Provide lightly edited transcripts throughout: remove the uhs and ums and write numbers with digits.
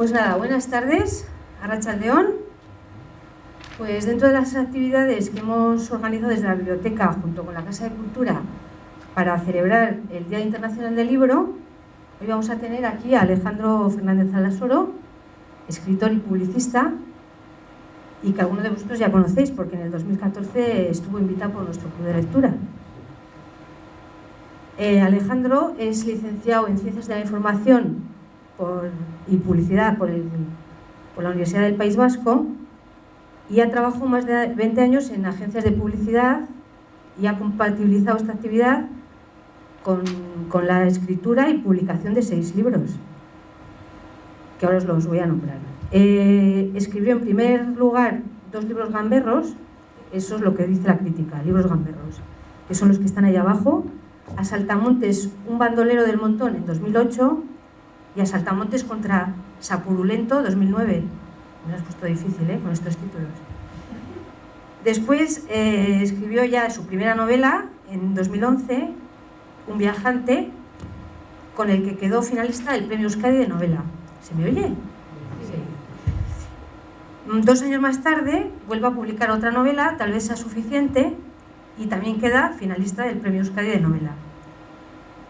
Pues nada, buenas tardes, Arratsaldeon. Pues dentro de las actividades que hemos organizado desde la biblioteca junto con la Casa de Cultura para celebrar el Día Internacional del Libro, hoy vamos a tener aquí a Alejandro Fernández Aldasoro, escritor y publicista, y que algunos de vosotros ya conocéis porque en el 2014 estuvo invitado por nuestro club de lectura. Alejandro es licenciado en Ciencias de la Información y Publicidad por la Universidad del País Vasco y ha trabajado más de 20 años en agencias de publicidad y ha compatibilizado esta actividad con la escritura y publicación de 6 libros, que ahora os los voy a nombrar. Escribió en primer lugar 2 libros gamberros, eso es lo que dice la crítica, libros gamberros, que son los que están ahí abajo. A Saltamontes, un bandolero del montón en 2008 y a Saltamontes contra Sapurulento 2009. Me lo has puesto difícil, con estos títulos. Después escribió ya su primera novela en 2011, Un viajante, con el que quedó finalista del Premio Euskadi de novela. ¿Se me oye? Sí. 2 años más tarde vuelve a publicar otra novela, Tal vez sea suficiente, y también queda finalista del Premio Euskadi de novela.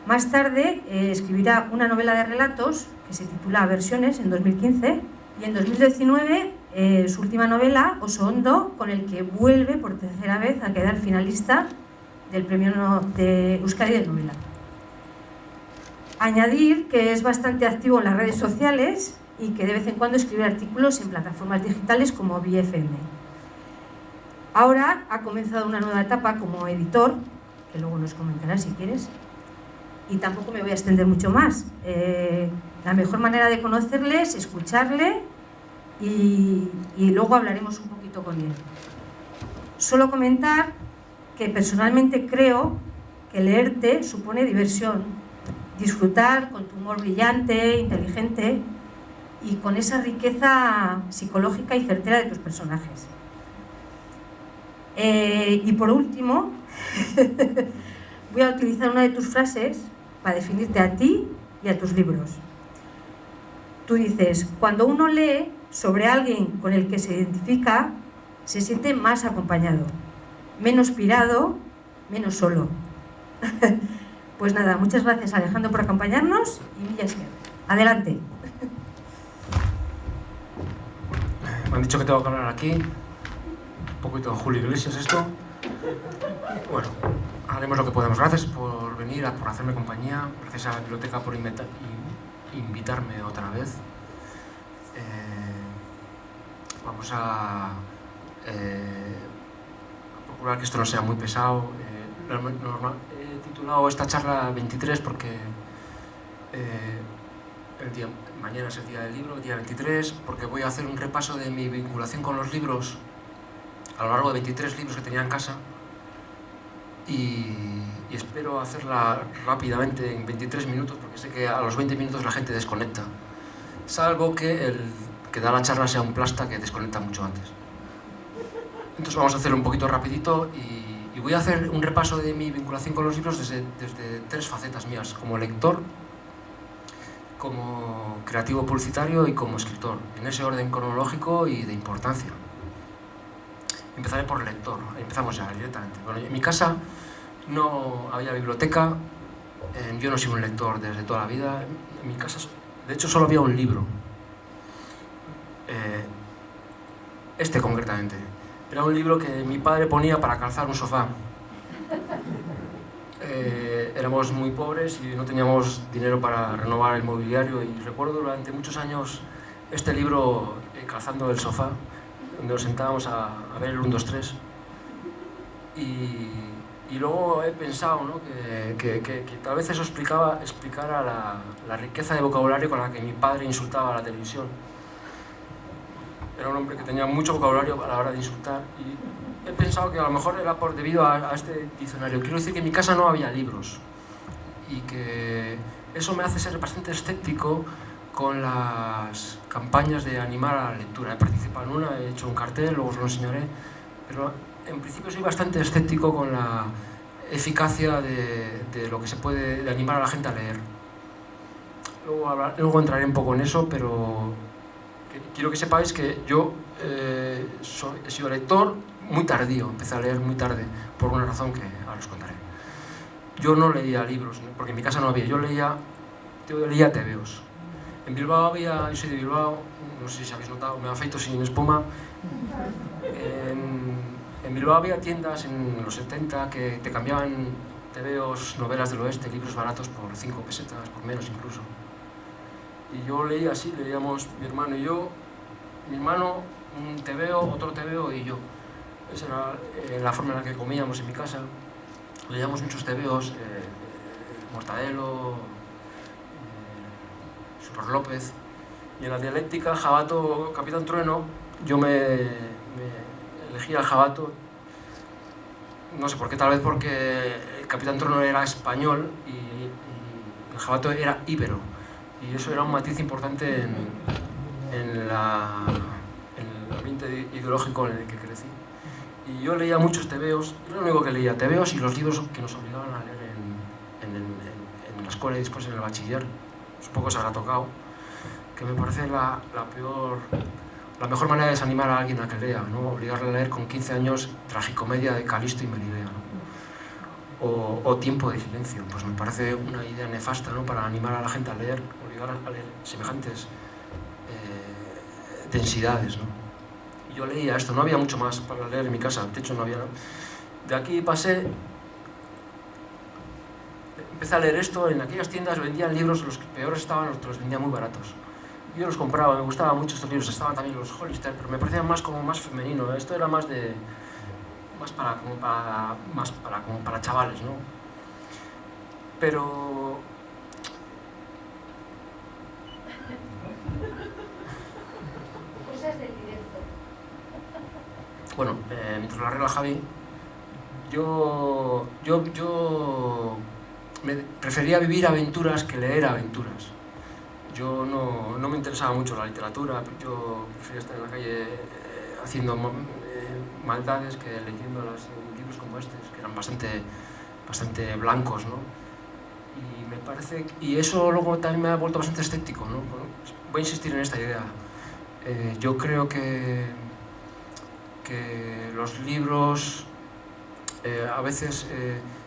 Más tarde escribirá una novela de relatos que se titula Versiones en 2015 y en 2019 su última novela, Oso Hondo, con el que vuelve por tercera vez a quedar finalista del Premio de Euskadi de novela. Añadir que es bastante activo en las redes sociales y que de vez en cuando escribe artículos en plataformas digitales como BFM. Ahora ha comenzado una nueva etapa como editor, que luego nos comentará si quieres, y tampoco me voy a extender mucho más. La mejor manera de conocerle es escucharle y luego hablaremos un poquito con él. Solo comentar que personalmente creo que leerte supone diversión, disfrutar con tu humor brillante, inteligente y con esa riqueza psicológica y certera de tus personajes. Y por último, voy a utilizar una de tus frases para definirte a ti y a tus libros. Tú dices, cuando uno lee sobre alguien con el que se identifica, se siente más acompañado, menos pirado, menos solo. Pues nada, muchas gracias Alejandro por acompañarnos y Milla Esker. Adelante. Me han dicho que tengo que hablar aquí. Un poquito de Julio Iglesias esto. Bueno, haremos lo que podemos. Gracias por venir, por hacerme compañía. Gracias a la biblioteca por invitarme otra vez. Vamos a procurar que esto no sea muy pesado. He titulado esta charla 23 porque mañana es el día del libro, el día 23, porque voy a hacer un repaso de mi vinculación con los libros a lo largo de 23 libros que tenía en casa y espero hacerla rápidamente en 23 minutos porque sé que a los 20 minutos la gente desconecta, salvo que el que da la charla sea un plasta que desconecta mucho antes. Entonces vamos a hacerlo un poquito rapidito y voy a hacer un repaso de mi vinculación con los libros desde 3 facetas mías, como lector, como creativo publicitario y como escritor, en ese orden cronológico y de importancia. Empezaré por lector, empezamos ya directamente. Bueno, en mi casa no había biblioteca, yo no soy un lector desde toda la vida. En mi casa, de hecho, solo había un libro. Este concretamente. Era un libro que mi padre ponía para calzar un sofá. Éramos muy pobres y no teníamos dinero para renovar el mobiliario y recuerdo durante muchos años este libro calzando el sofá, donde nos sentábamos a ver el 1, 2, 3 y luego he pensado, ¿no? que tal vez eso explicara la riqueza de vocabulario con la que mi padre insultaba a la televisión. Era un hombre que tenía mucho vocabulario a la hora de insultar y he pensado que a lo mejor era debido a este diccionario. Quiero decir que en mi casa no había libros y que eso me hace ser bastante escéptico con las campañas de animar a la lectura. He participado en una, he hecho un cartel, luego os lo enseñaré, pero en principio soy bastante escéptico con la eficacia de lo que se puede, de animar a la gente a leer. Luego entraré un poco en eso, pero quiero que sepáis que yo he sido lector muy tardío, empecé a leer muy tarde, por una razón que ahora os contaré. Yo no leía libros, porque en mi casa no había, yo leía tebeos. En Bilbao había, yo soy de Bilbao, no sé si habéis notado, me afeito sin espuma. En Bilbao había tiendas en los 70 que te cambiaban tebeos, novelas del oeste, libros baratos por 5 pesetas, por menos incluso. Y yo leía así, leíamos mi hermano y yo, mi hermano un tebeo, otro tebeo y yo. Esa era la forma en la que comíamos en mi casa. Leíamos muchos tebeos, Mortadelo, Surros López. Y en la dialéctica, Jabato, Capitán Trueno, yo me elegía el Jabato, no sé por qué, tal vez porque el Capitán Trueno era español y el Jabato era íbero. Y eso era un matiz importante en el ambiente ideológico en el que crecí. Y yo leía muchos tebeos, era lo único que leía, tebeos y los libros que nos obligaban a leer en la escuela y después en el bachiller. Supongo que se habrá tocado, que me parece la mejor manera de desanimar a alguien a que lea, ¿no? Obligarle a leer con 15 años Tragicomedia de Calisto y Melibea, ¿no? O Tiempo de silencio, pues me parece una idea nefasta, ¿no? Para animar a la gente a leer, obligar a leer semejantes densidades, ¿no? Y yo leía esto, no había mucho más para leer en mi casa, de hecho no había. De aquí empecé a leer esto, en aquellas tiendas vendían libros, los que peores estaban, los vendían muy baratos. Yo los compraba, me gustaban mucho estos libros, estaban también los Hollister, pero me parecían más femenino, ¿eh? Esto era más para chavales, ¿no? Pero cosas del directo. Bueno, mientras lo arregla Javi, yo me prefería vivir aventuras que leer aventuras. Yo no me interesaba mucho la literatura, yo prefería estar en la calle haciendo maldades que leyendo libros como estos, que eran bastante blancos, ¿no? Y me parece, y eso luego también me ha vuelto bastante escéptico, ¿no? Bueno, voy a insistir en esta idea. Yo creo que los libros a veces,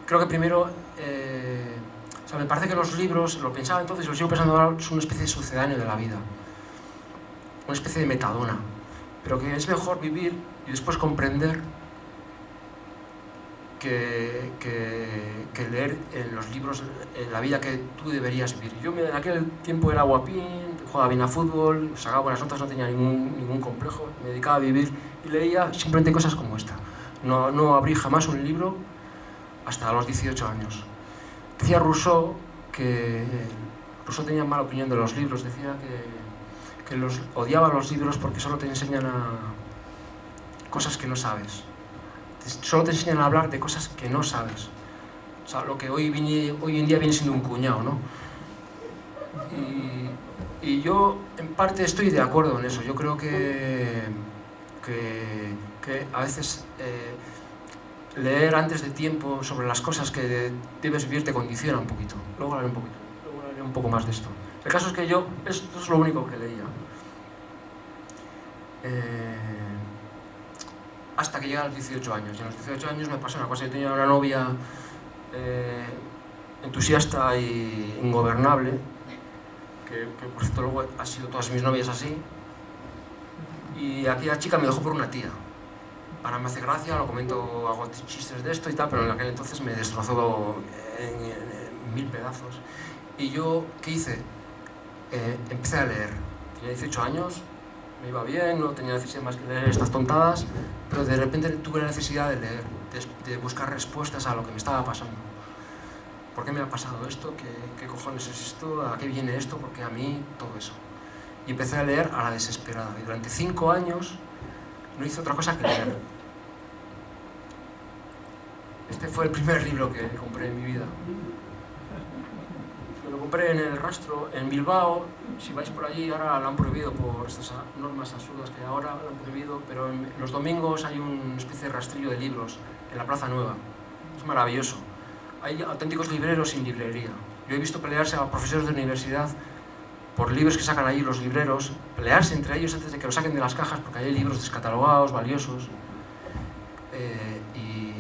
creo que primero, o sea, me parece que los libros, lo pensaba entonces y lo sigo pensando ahora, son una especie de sucedáneo de la vida, una especie de metadona, pero que es mejor vivir y después comprender que leer en los libros la vida que tú deberías vivir. Yo en aquel tiempo era guapín, jugaba bien a fútbol, sacaba buenas notas, no tenía ningún complejo, me dedicaba a vivir y leía simplemente cosas como esta. No abrí jamás un libro hasta los 18 años. Decía Rousseau que Rousseau tenía mala opinión de los libros, decía que odiaba los libros porque solo te enseñan cosas que no sabes. Solo te enseñan a hablar de cosas que no sabes. O sea, lo que hoy en día viene siendo un cuñado, ¿no? Y yo, en parte, estoy de acuerdo en eso. Yo creo que a veces leer antes de tiempo sobre las cosas que debes vivir te condiciona un poquito. Luego hablaré un poco más de esto. El caso es que esto es lo único que leía. Hasta que llegué a los 18 años. Y a los 18 años me pasó una cosa. Yo tenía una novia entusiasta e ingobernable, que por cierto luego ha sido todas mis novias así. Y aquella chica me dejó por una tía. Ahora me hace gracia, lo comento, hago chistes de esto y tal, pero en aquel entonces me destrozó en 1000 pedazos. Y yo, ¿qué hice? Empecé a leer. Tenía 18 años, me iba bien, no tenía necesidad más que leer estas tontadas, pero de repente tuve la necesidad de leer, de buscar respuestas a lo que me estaba pasando. ¿Por qué me ha pasado esto? ¿Qué cojones es esto? ¿A qué viene esto? ¿Por qué a mí? Todo eso. Y empecé a leer a la desesperada. Y durante 5 años no hice otra cosa que leer. Este fue el primer libro que compré en mi vida. Me lo compré en El Rastro, en Bilbao. Si vais por allí, ahora lo han prohibido por estas normas absurdas que ahora lo han prohibido, pero en los domingos hay una especie de rastrillo de libros en la Plaza Nueva. Es maravilloso. Hay auténticos libreros sin librería. Yo he visto pelearse a profesores de universidad por libros que sacan allí los libreros, pelearse entre ellos antes de que los saquen de las cajas, porque hay libros descatalogados, valiosos, y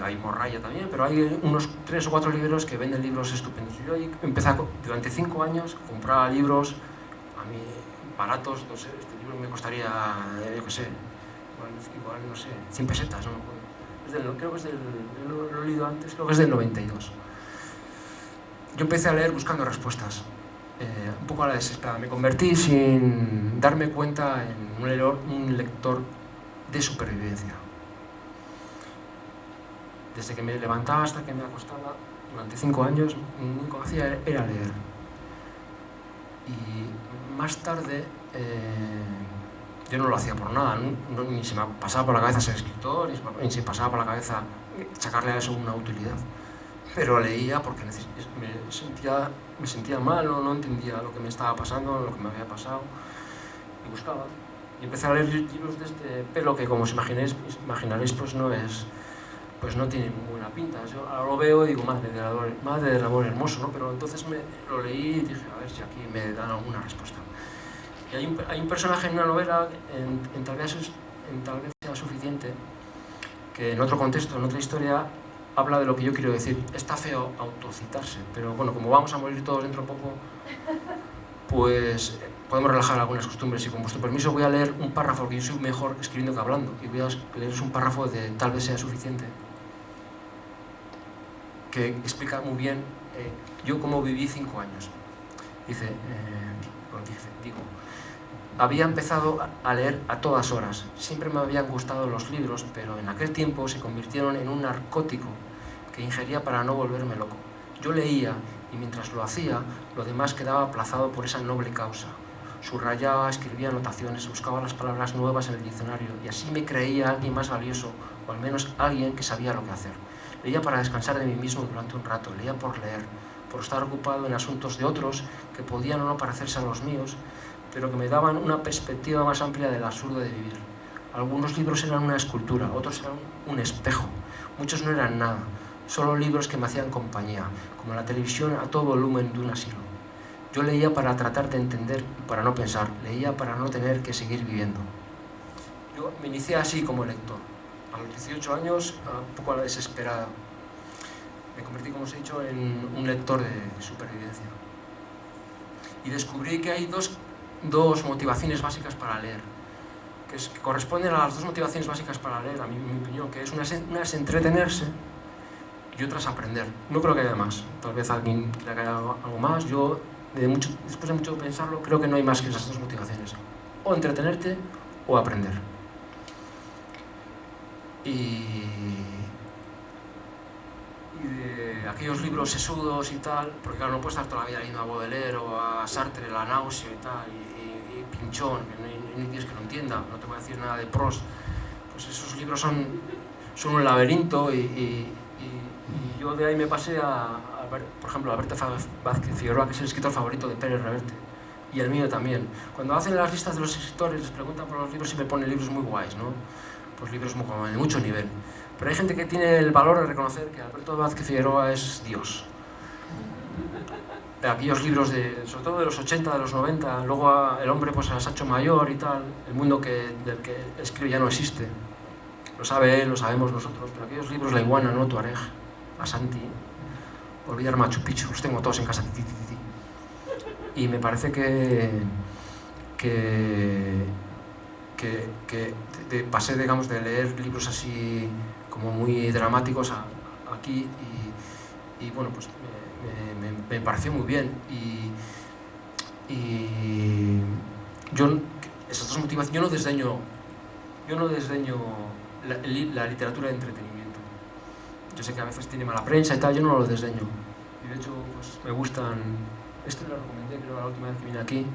hay morralla también, pero hay unos 3 o 4 libreros que venden libros estupendos. Yo ahí empecé durante 5 años, compraba libros, a mí baratos, no sé, este libro me costaría, yo qué sé, igual, no sé, 100 pesetas, no me acuerdo. Creo que es lo he leído antes, creo que es del 92. Yo empecé a leer buscando respuestas, un poco a la desesperada. Me convertí sin darme cuenta en un lector de supervivencia. Desde que me levantaba hasta que me acostaba, durante 5 años, lo único que hacía era leer. Y más tarde, yo no lo hacía por nada, ni se me pasaba por la cabeza ser escritor, ni se me pasaba por la cabeza sacarle a eso una utilidad. Pero leía porque me sentía mal, no entendía lo que me estaba pasando, lo que me había pasado, y buscaba. Y empecé a leer libros de este pelo que, como os imaginaréis, pues no tiene muy buena pinta. Yo ahora lo veo y digo, madre del amor hermoso, ¿no? Pero entonces lo leí y dije, a ver si aquí me dan alguna respuesta. Y hay un personaje en una novela, en tal vez sea suficiente, que en otro contexto, en otra historia, habla de lo que yo quiero decir. Está feo autocitarse, pero bueno, como vamos a morir todos dentro de poco, pues podemos relajar algunas costumbres, y con vuestro permiso voy a leer un párrafo, porque yo soy mejor escribiendo que hablando, y voy a leeros un párrafo de Tal vez sea suficiente, que explica muy bien yo cómo viví 5 años. Dice, había empezado a leer a todas horas. Siempre me habían gustado los libros, pero en aquel tiempo se convirtieron en un narcótico que ingería para no volverme loco. Yo leía, y mientras lo hacía, lo demás quedaba aplazado por esa noble causa. Subrayaba, escribía anotaciones, buscaba las palabras nuevas en el diccionario, y así me creía alguien más valioso, o al menos alguien que sabía lo que hacer. Leía para descansar de mí mismo durante un rato, leía por leer, por estar ocupado en asuntos de otros que podían o no parecerse a los míos, pero que me daban una perspectiva más amplia del absurdo de vivir. Algunos libros eran una escultura, otros eran un espejo, muchos no eran nada, solo libros que me hacían compañía, como la televisión a todo volumen de un asilo. Yo leía para tratar de entender y para no pensar, leía para no tener que seguir viviendo. Yo me inicié así como lector. A los 18 años, un poco a la desesperada, me convertí, como os he dicho, en un lector de supervivencia. Y descubrí que hay dos motivaciones básicas para leer, que corresponden a las 2 motivaciones básicas para leer, a mi opinión, que es una es entretenerse y otra es aprender. No creo que haya más, tal vez alguien le haya algo más. Yo, después de mucho pensarlo, creo que no hay más que esas 2 motivaciones, o entretenerte o aprender. Y de aquellos libros sesudos y tal, porque claro, no puedes estar toda la vida leyendo a Baudelaire o a Sartre, La náusea y tal, y Pinchón, que no hay Dios que lo entienda, no te voy a decir nada de Proust. Pues esos libros son un laberinto, y yo de ahí me pasé por ejemplo, a Alberto Vázquez Figueroa, que es el escritor favorito de Pérez Reverte, y el mío también. Cuando hacen las listas de los escritores, les preguntan por los libros, siempre ponen libros muy guays, ¿no? Pues libros de mucho nivel. Pero hay gente que tiene el valor de reconocer que Alberto Vázquez Figueroa es Dios. Aquellos libros, sobre todo de los 80, de los 90, luego el hombre pues se ha hecho mayor y tal, el mundo del que escribe ya no existe. Lo sabe él, lo sabemos nosotros, pero aquellos libros, La iguana, ¿no? Tuareg, Asanti, Olvidar Machu Picchu, los tengo todos en casa. Y me parece que pasé, digamos, de leer libros así como muy dramáticos aquí, y bueno, pues me pareció muy bien, y yo, esas 2 motivaciones, yo no desdeño la literatura de entretenimiento. Yo sé que a veces tiene mala prensa y tal, yo no lo desdeño, y de hecho pues me gustan. Esto lo recomendé, creo, la última vez que vine aquí.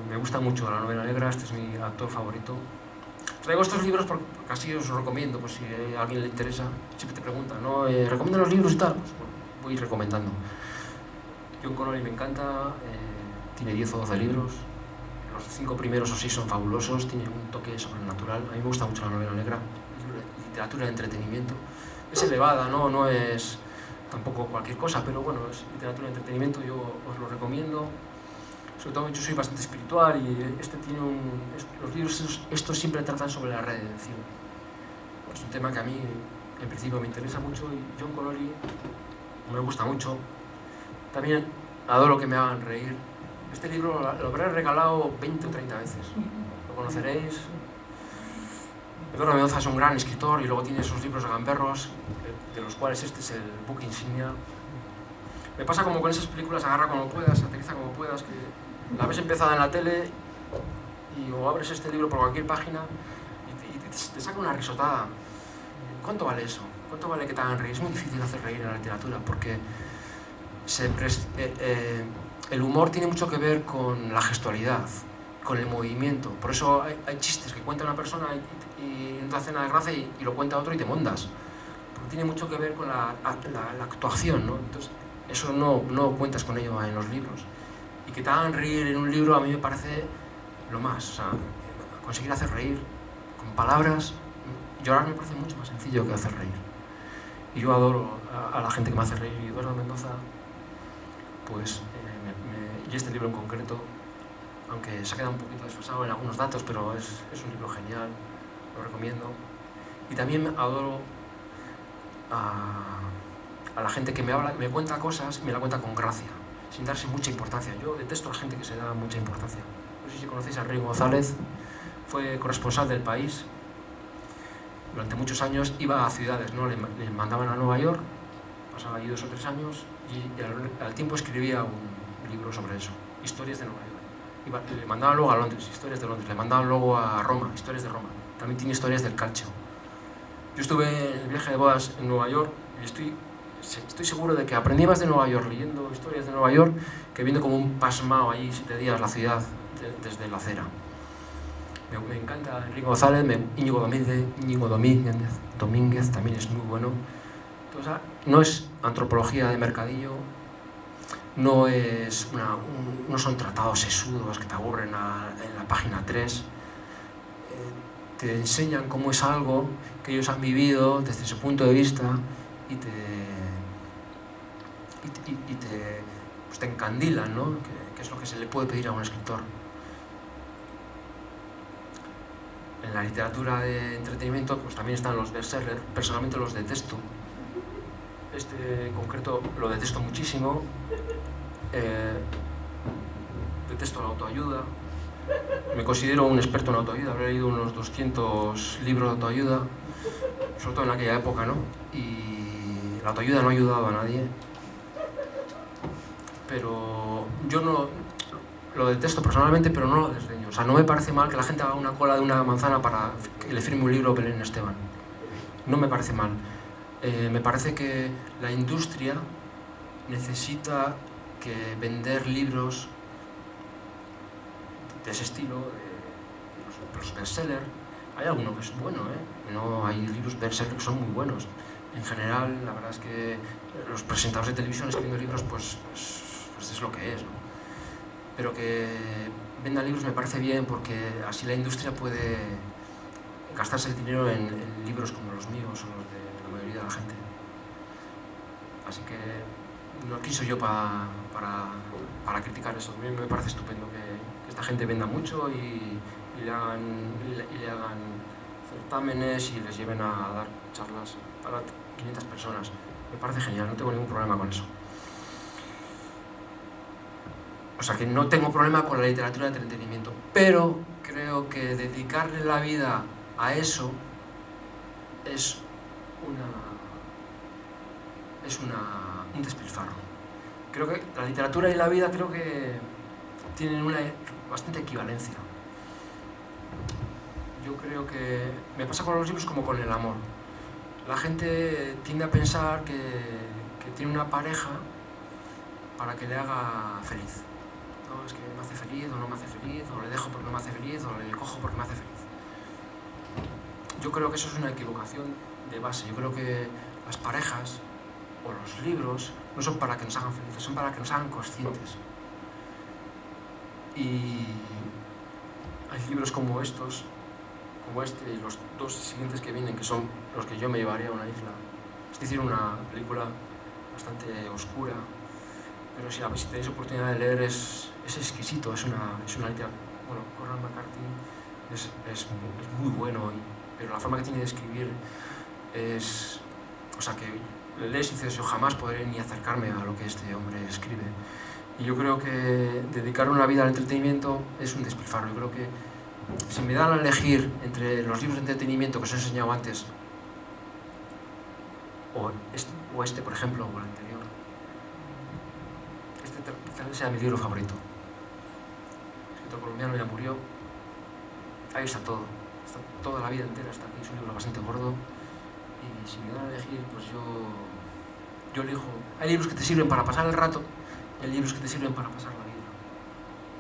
Me gusta mucho la novela negra, este es mi autor favorito. Traigo estos libros porque así os los recomiendo, pues si a alguien le interesa, siempre te preguntan, ¿no? ¿Recomiendan los libros y tal? Pues bueno, voy recomendando. John Connolly me encanta, tiene 10 o 12 libros, los 5 primeros o 6 son fabulosos, tiene un toque sobrenatural. A mí me gusta mucho la novela negra, literatura de entretenimiento. Es elevada, no es tampoco cualquier cosa, pero bueno, es literatura de entretenimiento, yo os lo recomiendo. Sobre todo yo soy bastante espiritual y este tiene los libros estos siempre tratan sobre la redención. Es un tema que a mí en principio me interesa mucho y John Connolly me gusta mucho. También adoro que me hagan reír. Este libro lo habré regalado 20 o 30 veces. Lo conoceréis. Eduardo Mendoza es un gran escritor y luego tiene esos libros gamberros, de los cuales este es el book insignia. Me pasa como con esas películas, agarra como puedas, aterriza como puedas, que la ves empezada en la tele o abres este libro por cualquier página y te saca una risotada. ¿Cuánto vale eso? ¿Cuánto vale que te hagan reír? Es muy difícil hacer reír en la literatura porque el humor tiene mucho que ver con la gestualidad, con el movimiento. Por eso hay chistes que cuenta una persona y no te hace nada de gracia y lo cuenta otro y te mondas. Porque tiene mucho que ver con la actuación, ¿no? Entonces, eso no cuentas con ello en los libros. Y que te hagan reír en un libro a mí me parece lo más. O sea, conseguir hacer reír con palabras, llorar me parece mucho más sencillo que hacer reír. Y yo adoro a la gente que me hace reír. Y Eduardo Mendoza, pues, y este libro en concreto, aunque se ha quedado un poquito desfasado en algunos datos, pero es un libro genial, lo recomiendo. Y también adoro a la gente que me cuenta cosas y me la cuenta con gracia, sin darse mucha importancia. Yo detesto a la gente que se da mucha importancia. No sé si conocéis a Rigo González, fue corresponsal del País. Durante muchos años iba a ciudades, ¿no? Le mandaban a Nueva York, pasaba allí 2 o 3 años y al tiempo escribía un libro sobre eso, Historias de Nueva York. Le mandaban luego a Londres, Historias de Londres, le mandaban luego a Roma, Historias de Roma. También tiene Historias del Calcio. Yo estuve en el viaje de bodas en Nueva York y estoy seguro de que aprendí más de Nueva York leyendo Historias de Nueva York que viendo como un pasmao allí 7 días la ciudad desde la acera. Me encanta Enrique González, Íñigo Domínguez también es muy bueno. Entonces, no es antropología de mercadillo, no son tratados sesudos que te aburren en la página 3. Te enseñan cómo es algo que ellos han vivido desde su punto de vista y te encandilan, ¿no? Que es lo que se le puede pedir a un escritor. En la literatura de entretenimiento pues también están los bestsellers. Personalmente los detesto. Este en concreto lo detesto muchísimo. Detesto la autoayuda. Me considero un experto en autoayuda. Habré leído unos 200 libros de autoayuda, sobre todo en aquella época, ¿no? Y la autoayuda no ha ayudado a nadie. Pero yo lo detesto personalmente, pero no lo desdeño. O sea, no me parece mal que la gente haga una cola de una manzana para que le firme un libro a Belén Esteban. No me parece mal. Me parece que la industria necesita que vender libros de ese estilo, los bestsellers. Hay alguno que es bueno, ¿eh? No, hay libros bestsellers que son muy buenos. En general, la verdad es que los presentadores de televisión escribiendo libros, pues es lo que es, ¿no? Pero que venda libros me parece bien porque así la industria puede gastarse el dinero en libros como los míos o los de la mayoría de la gente. Así que no quiso yo para criticar eso. A mí me parece estupendo que esta gente venda mucho y le hagan certámenes y les lleven a dar charlas para 500 personas. Me parece genial, no tengo ningún problema con eso. O sea que no tengo problema con la literatura de entretenimiento, pero creo que dedicarle la vida a eso es un despilfarro. Creo que la literatura y la vida creo que tienen una bastante equivalencia. Yo creo que me pasa con los libros como con el amor. La gente tiende a pensar que tiene una pareja para que le haga feliz. No, es que me hace feliz o no me hace feliz, o le dejo porque no me hace feliz, o le cojo porque me hace feliz. Yo creo que eso es una equivocación de base. Yo creo que las parejas o los libros no son para que nos hagan felices, son para que nos hagan conscientes. Y hay libros como estos, como este y los 2 siguientes que vienen, que son los que yo me llevaría a una isla. Es decir, una película bastante oscura, pero si tenéis oportunidad de leer es exquisito, es una literatura. Bueno, Cormac McCarthy es muy bueno, pero la forma que tiene de escribir es... O sea, que le lees y dices, yo jamás podré ni acercarme a lo que este hombre escribe. Y yo creo que dedicar una vida al entretenimiento es un despilfarro. Yo creo que si me dan a elegir entre los libros de entretenimiento que os he enseñado antes, o este, por ejemplo, o el anterior, este tal vez sea mi libro favorito. El escritor colombiano ya murió. Ahí está todo. Toda la vida entera está aquí. Es un libro bastante gordo. Y si me dan a elegir, pues yo elijo. Hay libros que te sirven para pasar el rato y hay libros que te sirven para pasar la vida.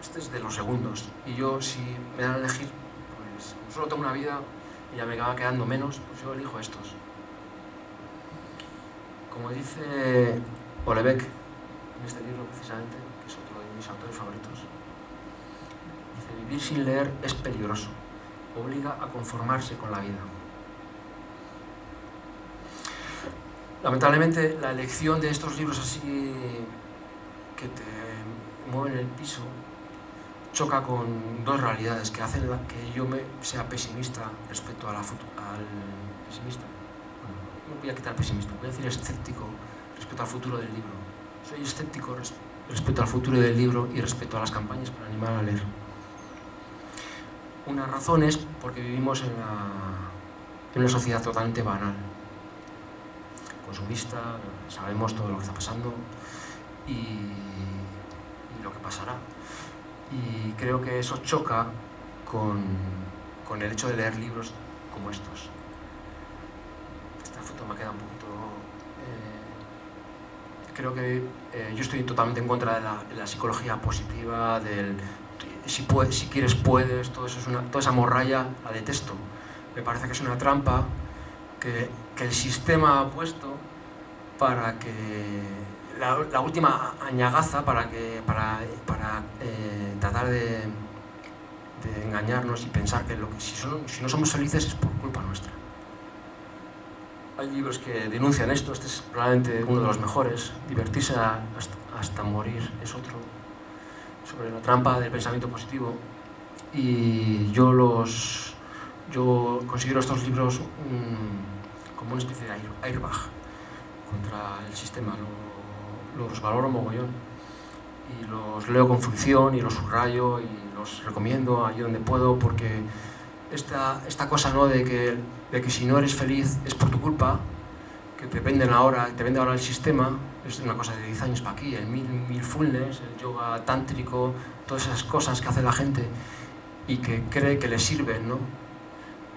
Este es de los segundos. Y yo, si me dan a elegir, pues como solo tengo una vida y ya me va quedando menos, pues yo elijo estos. Como dice Houellebecq en este libro precisamente, que es otro de mis autores favoritos, dice: vivir sin leer es peligroso, obliga a conformarse con la vida. Lamentablemente, la elección de estos libros así que te mueven el piso choca con dos realidades que hacen que yo sea pesimista respecto al pesimista. Bueno, no voy a quitar pesimista, voy a decir escéptico respecto al futuro del libro. Soy escéptico respecto al futuro del libro y respecto a las campañas para animar a leer. Una razón es porque vivimos en una sociedad totalmente banal, consumista, sabemos todo lo que está pasando y lo que pasará. Y creo que eso choca con el hecho de leer libros como estos. Esta foto me queda un poquito... creo que yo estoy totalmente en contra de la psicología positiva, del si quieres puedes, todo eso toda esa morralla la detesto. Me parece que es una trampa que el sistema ha puesto para que la última añagaza para tratar de engañarnos y pensar que si no somos felices es por culpa nuestra. Hay libros que denuncian esto, este es probablemente uno de los mejores, Divertirse hasta morir es otro, sobre la trampa del pensamiento positivo, y yo considero estos libros como una especie de airbag contra el sistema. Los valoro mogollón y los leo con fruición y los subrayo y los recomiendo allí donde puedo, porque esta cosa, ¿no?, de que si no eres feliz es por tu culpa, que te vende ahora el sistema, es una cosa de 10 años para aquí, el mindfulness, el yoga tántrico, todas esas cosas que hace la gente y que cree que les sirven, ¿no?,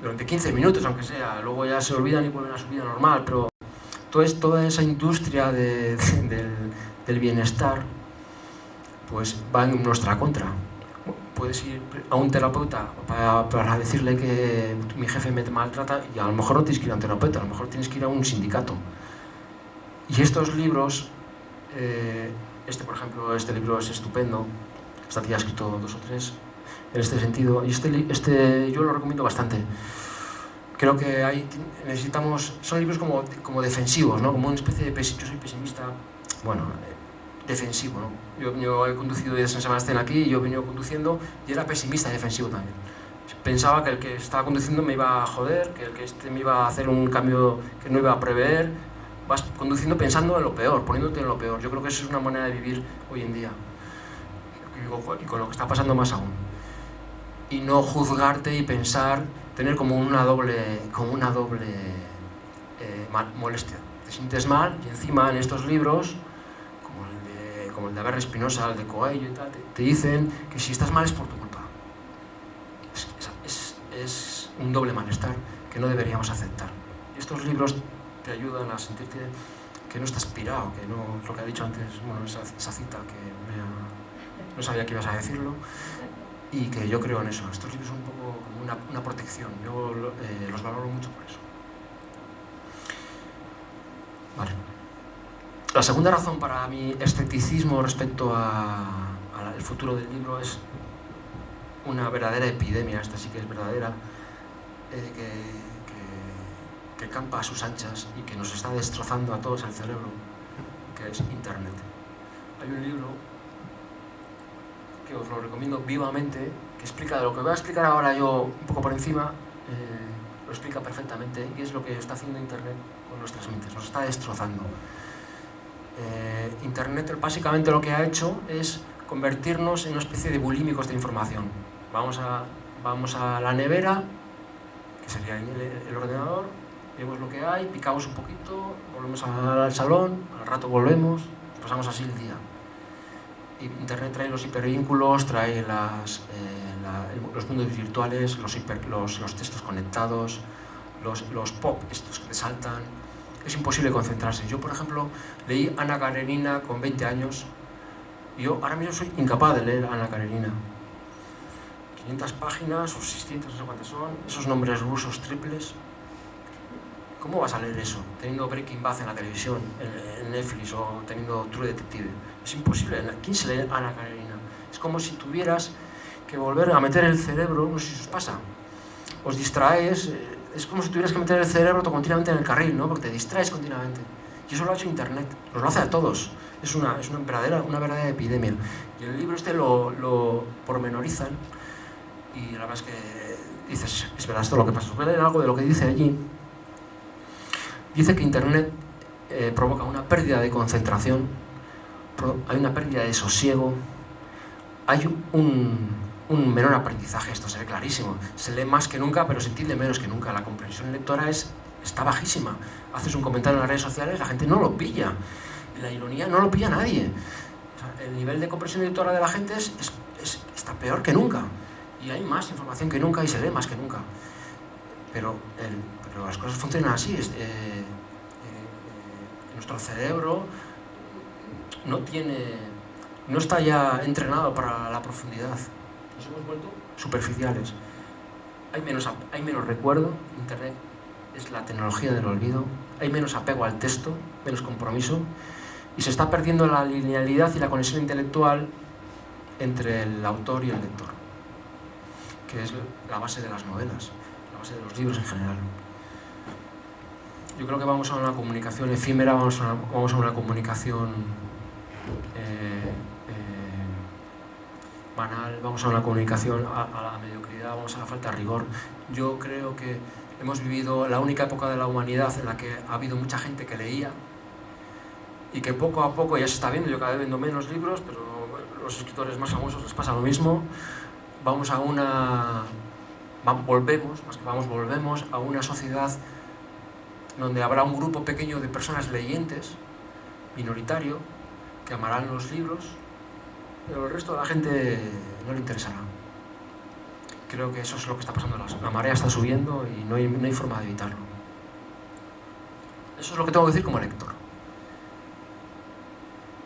durante 15 minutos aunque sea, luego ya se olvidan y vuelven a su vida normal, pero toda esa industria del bienestar pues va en nuestra contra. Puedes ir a un terapeuta para decirle que mi jefe me maltrata y a lo mejor no tienes que ir a un terapeuta, a lo mejor tienes que ir a un sindicato. Y estos libros, por ejemplo, este libro es estupendo, esta tía ha escrito 2 o 3 en este sentido, y este yo lo recomiendo bastante. Creo que son libros como defensivos, ¿no?, como una especie de... Yo soy pesimista, bueno, defensivo, ¿no? Yo he conducido desde San Sebastián aquí y yo he venido conduciendo y era pesimista y defensivo también. Pensaba que el que estaba conduciendo me iba a joder, que el que me iba a hacer un cambio que no iba a prever. Vas conduciendo pensando en lo peor, poniéndote en lo peor. Yo creo que eso es una manera de vivir hoy en día. Y con lo que está pasando más aún. Y no juzgarte y pensar, tener como una doble molestia. Te sientes mal y encima en estos libros, como el de Averro Espinosa, el de Coelho y tal, te dicen que si estás mal es por tu culpa. Es un doble malestar que no deberíamos aceptar. Y estos libros te ayudan a sentirte que no estás pirado, que no, lo que ha dicho antes, bueno, esa cita que no sabía que ibas a decirlo, y que yo creo en eso. Estos libros son un poco como una protección, yo los valoro mucho por eso. Vale. La segunda razón para mi escepticismo respecto al futuro del libro es una verdadera epidemia, esta sí que es verdadera, que campa a sus anchas y que nos está destrozando a todos el cerebro, que es Internet. hay un libro que os lo recomiendo vivamente, que explica lo que voy a explicar ahora yo un poco por encima, lo explica perfectamente, y es lo que está haciendo Internet con nuestras mentes, nos está destrozando. Internet básicamente lo que ha hecho es convertirnos en una especie de bulímicos de información. Vamos a la nevera, que sería el ordenador, vemos lo que hay, picamos un poquito, volvemos al salón, al rato volvemos, pasamos así el día. Y Internet trae los hipervínculos, trae los mundos virtuales, los textos conectados, los pop, estos que te saltan. Es imposible concentrarse. Yo, por ejemplo, leí Ana Karenina con 20 años. Yo ahora mismo soy incapaz de leer Ana Karenina. 500 páginas o 600, no sé cuántas son, esos nombres rusos triples. ¿Cómo vas a leer eso? Teniendo Breaking Bad en la televisión, en Netflix, o teniendo True Detective. Es imposible. ¿Quién se lee Ana Karenina? Es como si tuvieras que volver a meter el cerebro, no sé si os pasa. Os distraes, es como si tuvieras que meter el cerebro continuamente en el carril, ¿no? Porque te distraes continuamente. Y eso lo ha hecho Internet, nos lo hace a todos. Es una verdadera epidemia. Y en el libro este lo pormenorizan, y la verdad es que dices, es verdad, esto es lo que pasa. Os voy a leer algo de lo que dice allí. Dice que Internet provoca una pérdida de concentración, hay una pérdida de sosiego, hay un menor aprendizaje, esto se ve clarísimo. Se lee más que nunca, pero se entiende menos que nunca. La comprensión lectora está bajísima. Haces un comentario en las redes sociales, la gente no lo pilla. La ironía no lo pilla nadie. O sea, el nivel de comprensión lectora de la gente está peor que nunca. Y hay más información que nunca y se lee más que nunca. Pero las cosas funcionan así. Nuestro cerebro no está ya entrenado para la profundidad. Nos hemos vuelto superficiales. Hay menos recuerdo. Internet es la tecnología del olvido. Hay menos apego al texto, menos compromiso. Y se está perdiendo la linealidad y la conexión intelectual entre el autor y el lector, que es la base de las novelas, la base de los libros en general. Yo creo que vamos a una comunicación efímera, vamos a una comunicación banal, vamos a una comunicación a la mediocridad, vamos a la falta de rigor. Yo creo que hemos vivido la única época de la humanidad en la que ha habido mucha gente que leía, y que poco a poco ya se está viendo. Yo cada vez vendo menos libros, pero los escritores más famosos les pasa lo mismo. Volvemos a una sociedad donde habrá un grupo pequeño de personas leyentes, minoritario, que amarán los libros, pero el resto de la gente no le interesará. Creo que eso es lo que está pasando. La marea está subiendo y no hay forma de evitarlo. Eso es lo que tengo que decir como lector.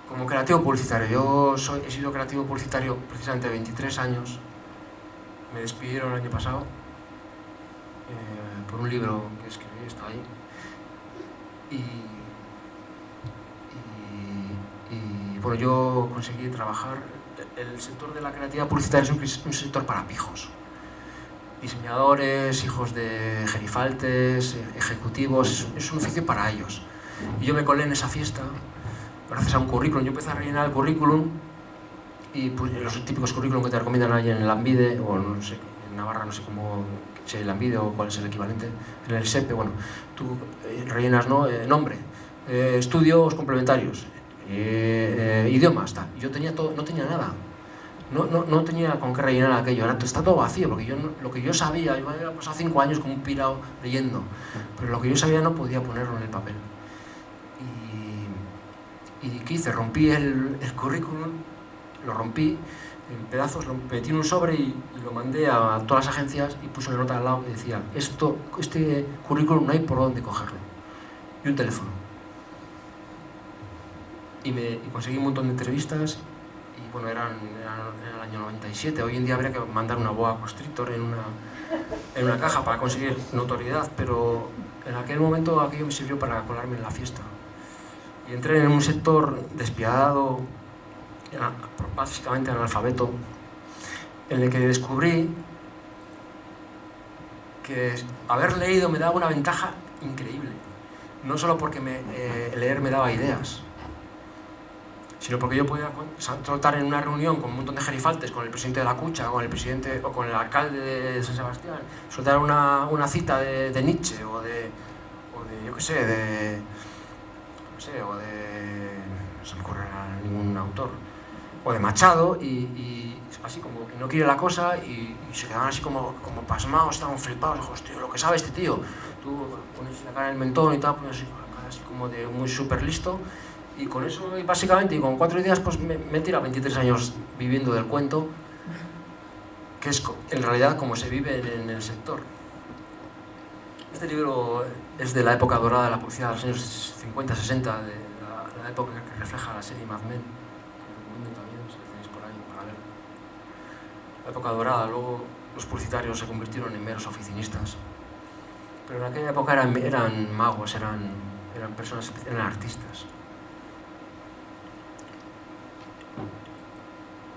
Como creativo publicitario, he sido creativo publicitario precisamente 23 años. Me despidieron el año pasado por un libro que escribí, está ahí. Y bueno, yo conseguí trabajar. El sector de la creatividad publicitaria es un sector para pijos. Diseñadores, hijos de gerifaltes, ejecutivos, es un oficio para ellos. Y yo me colé en esa fiesta gracias a un currículum. Yo empecé a rellenar el currículum, y pues, los típicos currículum que te recomiendan ahí en el Lanbide, o no sé, en Navarra no sé cómo, si hay el Lanbide o cuál es el equivalente, en el SEPE, bueno, tú rellenas, ¿no? Nombre, estudios complementarios, idiomas, tal. Yo tenía todo, no tenía nada. No tenía con qué rellenar aquello, está todo vacío, porque lo que yo sabía, yo había pasado 5 años como un pirado leyendo, pero lo que yo sabía no podía ponerlo en el papel. ¿Y qué hice? Rompí el currículum, lo rompí en pedazos, lo metí en un sobre y lo mandé a todas las agencias, y puse una nota al lado que decía: este currículum no hay por dónde cogerlo, y un teléfono. Y conseguí un montón de entrevistas. Y bueno, eran el año 97. Hoy en día habría que mandar una boa constrictor en una caja para conseguir notoriedad, pero en aquel momento aquello me sirvió para colarme en la fiesta. Y entré en un sector despiadado, básicamente analfabeto, en el que descubrí que haber leído me daba una ventaja increíble. No solo porque leer me daba ideas, sino porque yo podía estar en una reunión con un montón de gerifaltes, con el presidente de la Cucha, con el presidente o con el alcalde de San Sebastián, soltar una cita de Nietzsche o de yo qué sé, no se me ocurre ningún autor, o de Machado, y así como que no quiere la cosa, y se quedaban así como pasmados, estaban flipados. Hostia, lo que sabe este tío. Tú pones la cara en el mentón y tal, pones así, la cara así como de muy súper listo, y con eso, y básicamente, y con 4 ideas, pues me he tirado 23 años viviendo del cuento, que es en realidad como se vive en el sector. Este libro es de la época dorada de la publicidad, de los años 50, 60, de la época que refleja la serie Mad Men, que recomiendo también, si tenéis por ahí para ver. La época dorada, luego los publicitarios se convirtieron en meros oficinistas, pero en aquella época eran magos, eran personas, eran artistas.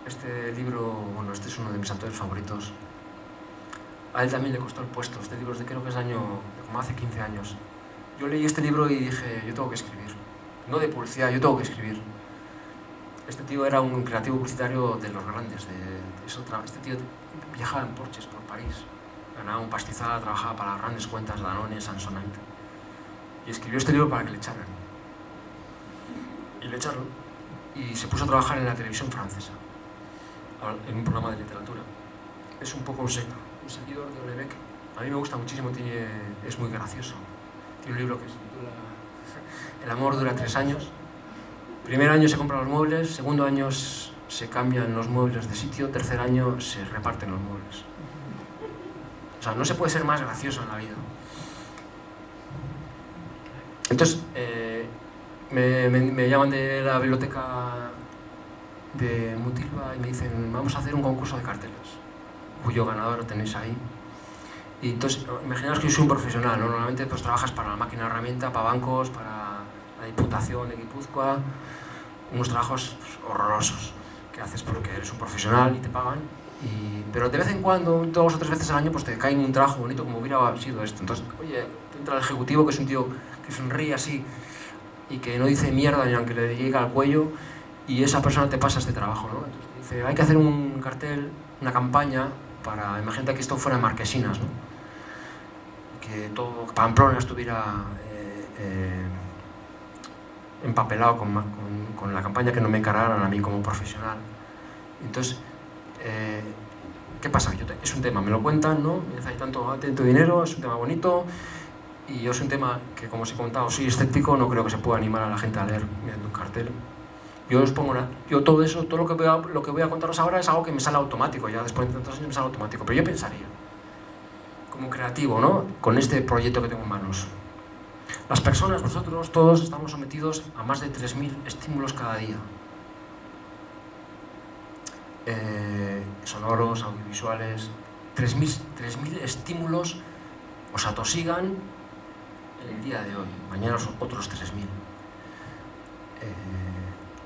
Este libro, bueno, este es uno de mis autores favoritos. A él también le costó el puesto. Este libro es de, creo que es como hace 15 años. Yo leí este libro y dije, yo tengo que escribir. No de publicidad, yo tengo que escribir. Este tío era un creativo publicitario de los grandes. Este tío viajaba en Porsches por París. Ganaba un pastizal, trabajaba para las grandes cuentas, Danone, Samsonite. Y escribió este libro para que le echaran. Y le echaron. Y se puso a trabajar en la televisión francesa, en un programa de literatura. Es un poco un seguidor de Houellebecq. A mí me gusta muchísimo, es muy gracioso. Tiene un libro que se titula El amor dura 3 años. Primer año se compran los muebles, segundo año se cambian los muebles de sitio, tercer año se reparten los muebles. O sea, no se puede ser más gracioso en la vida. Entonces, me llaman de la biblioteca de Mutilva y me dicen, vamos a hacer un concurso de carteles, cuyo ganador lo tenéis ahí. Y entonces, imaginaos que yo soy un profesional, ¿no? Normalmente pues trabajas para la máquina de herramienta, para bancos, para la Diputación de Guipúzcoa, unos trabajos horrorosos que haces porque eres un profesional y te pagan, pero de vez en cuando, 2 o 3 veces al año, pues te cae un trabajo bonito como hubiera sido esto. Entonces, oye, entra el ejecutivo, que es un tío que sonríe así y que no dice mierda ni aunque le llegue al cuello, y esa persona te pasa este trabajo, ¿no? Entonces te dice, hay que hacer un cartel, una campaña para, imagínate que esto fuera en Marquesinas, ¿no? Que todo Pamplona estuviera empapelado con la campaña, que no me encargaran a mí como profesional. Entonces, ¿qué pasa? Es un tema, me lo cuentan, ¿no? Me dice, hay tanto dinero, es un tema bonito, y yo es un tema que, como os he contado, soy escéptico, no creo que se pueda animar a la gente a leer mirando un cartel. Yo todo eso, todo lo que voy a contaros ahora es algo que me sale automático, ya después de tantos años me sale automático, pero yo pensaría, como creativo, ¿no? Con este proyecto que tengo en manos. Las personas, nosotros, todos estamos sometidos a más de 3.000 estímulos cada día. Sonoros, audiovisuales, 3.000 estímulos os atosigan en el día de hoy, mañana otros 3.000.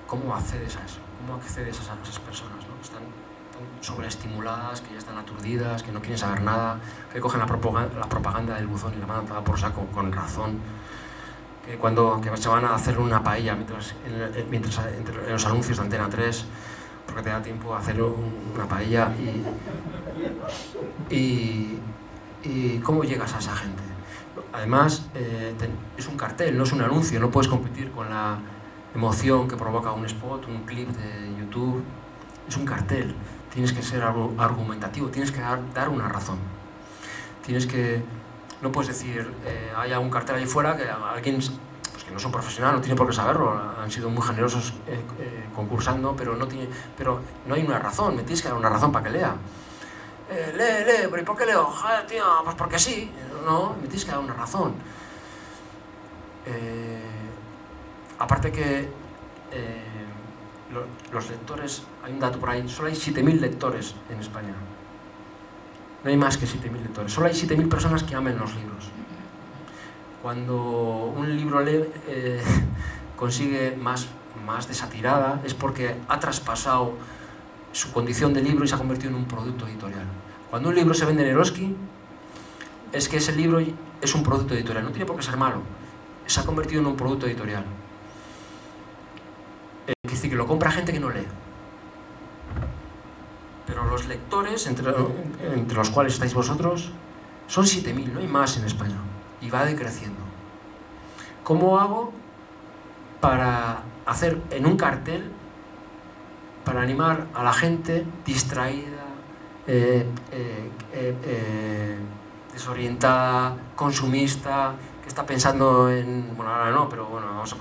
¿Cómo accedes a eso? ¿Cómo accedes a esas personas, ¿no? Están sobreestimuladas, que ya están aturdidas, que no quieren saber nada, que cogen la propaganda del buzón y la mandan toda por saco con razón, que se van a hacer una paella mientras en los anuncios de Antena 3, porque te da tiempo a hacer una paella. Y ¿cómo llegas a esa gente? Además, es un cartel, no es un anuncio, no puedes competir con la emoción que provoca un spot, un clip de YouTube. Es un cartel, tienes que ser argumentativo, tienes que dar una razón. No puedes decir, haya un cartel ahí fuera que alguien, pues que no es un profesional, no tiene por qué saberlo, han sido muy generosos concursando, pero no hay una razón, me tienes que dar una razón para que lea. Lee, pero ¿y por qué leo? Joder, tío, pues porque sí. No, me tienes que dar una razón. Aparte que los lectores, hay un dato por ahí, solo hay 7.000 lectores en España. No hay más que 7.000 lectores. Solo hay 7.000 personas que amen los libros. Cuando un libro consigue más de esa tirada, es porque ha traspasado su condición de libro y se ha convertido en un producto editorial. Cuando un libro se vende en Eroski, es que ese libro es un producto editorial. No tiene por qué ser malo. Se ha convertido en un producto editorial. decir, que lo compra gente que no lee. Pero los lectores, entre los cuales estáis vosotros, son 7.000, no hay más en España. Y va decreciendo. ¿Cómo hago para hacer en un cartel, para animar a la gente distraída, desorientada, consumista, que está pensando en, bueno, ahora no, pero bueno, vamos a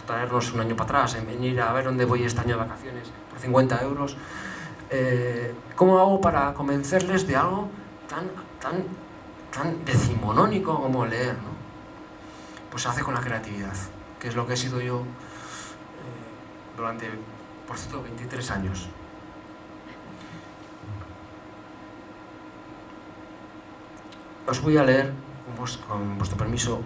traernos un año para atrás, en venir a ver dónde voy este año de vacaciones por 50 euros? ¿Cómo hago para convencerles de algo tan decimonónico como leer, ¿no? Pues se hace con la creatividad, que es lo que he sido yo durante, por cierto, 23 años. Os voy a leer, con vuestro permiso,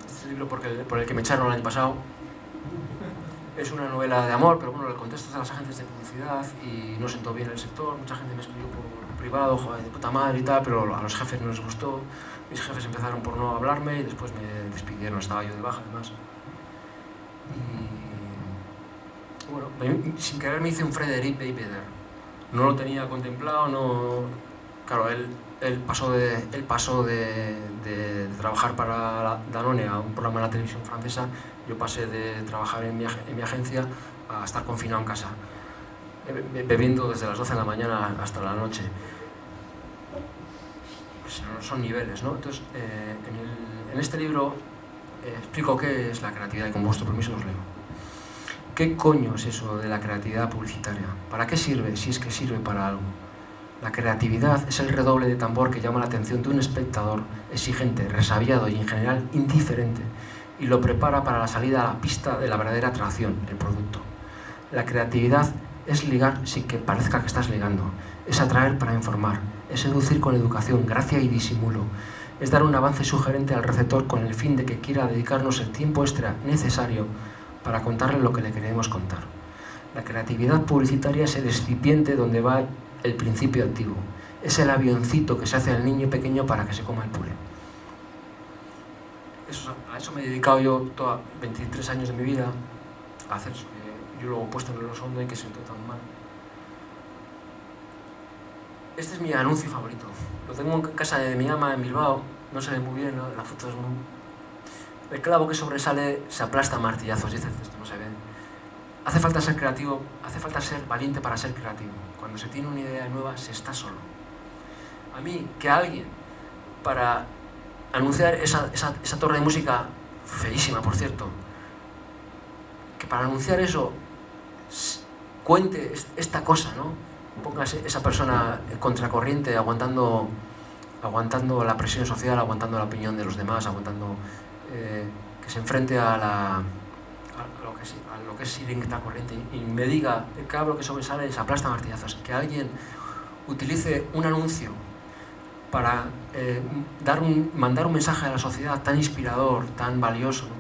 este libro por el que me echaron el año pasado. Es una novela de amor, pero bueno, el contexto es de las agencias de publicidad y no sentó bien el sector. Mucha gente me escribió por privado, joder, de puta madre y tal, pero a los jefes no les gustó. Mis jefes empezaron por no hablarme y después me despidieron, estaba yo de baja además. Y bueno, sin querer me hice un Frederick Beigbeder. No lo tenía contemplado, no... Claro, él pasó de trabajar para Danone a un programa en la televisión francesa. Yo pasé de trabajar en mi agencia a estar confinado en casa, bebiendo desde las 12 de la mañana hasta la noche. Pues son niveles, ¿no? Entonces, en este libro explico qué es la creatividad y con vuestro permiso os leo. ¿Qué coño es eso de la creatividad publicitaria? ¿Para qué sirve, si es que sirve para algo? La creatividad es el redoble de tambor que llama la atención de un espectador exigente, resabiado y en general indiferente, y lo prepara para la salida a la pista de la verdadera atracción, el producto. La creatividad es ligar sin que parezca que estás ligando, es atraer para informar, es seducir con educación, gracia y disimulo, es dar un avance sugerente al receptor con el fin de que quiera dedicarnos el tiempo extra necesario para contarle lo que le queremos contar. La creatividad publicitaria es el excipiente donde va el principio activo, es el avioncito que se hace al niño pequeño para que se coma el puré. A eso me he dedicado yo 23 años de mi vida, a hacer eso que yo luego he puesto en el hondo y que siento tan mal. Este es mi anuncio favorito. Lo tengo en casa de mi ama en Bilbao, no se ve muy bien, ¿no? La foto es muy... El clavo que sobresale se aplasta a martillazos, dice esto, no se ve. Hace falta ser creativo, hace falta ser valiente para ser creativo. Cuando se tiene una idea nueva, se está solo. A mí, que alguien, para anunciar esa torre de música, feísima por cierto, que para anunciar eso cuente esta cosa, ¿no? Póngase esa persona contracorriente, aguantando la presión social, aguantando la opinión de los demás, aguantando que se enfrente a lo que es ir en esta corriente y me diga, el cabro que sobresale se aplasta martillazos. Que alguien utilice un anuncio para mandar un mensaje a la sociedad tan inspirador, tan valioso, ¿no?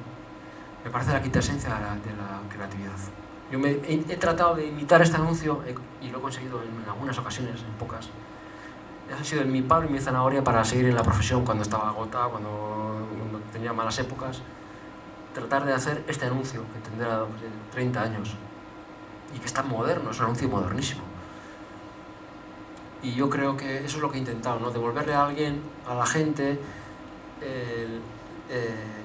Me parece la quintesencia de la creatividad. Yo he tratado de imitar este anuncio y lo he conseguido en algunas ocasiones, en pocas. Ha sido mi palo y mi zanahoria para seguir en la profesión cuando estaba agotado, cuando tenía malas épocas. Tratar de hacer este anuncio que tendrá 30 años y que está moderno, es un anuncio modernísimo. Y yo creo que eso es lo que he intentado, ¿no? Devolverle a la gente,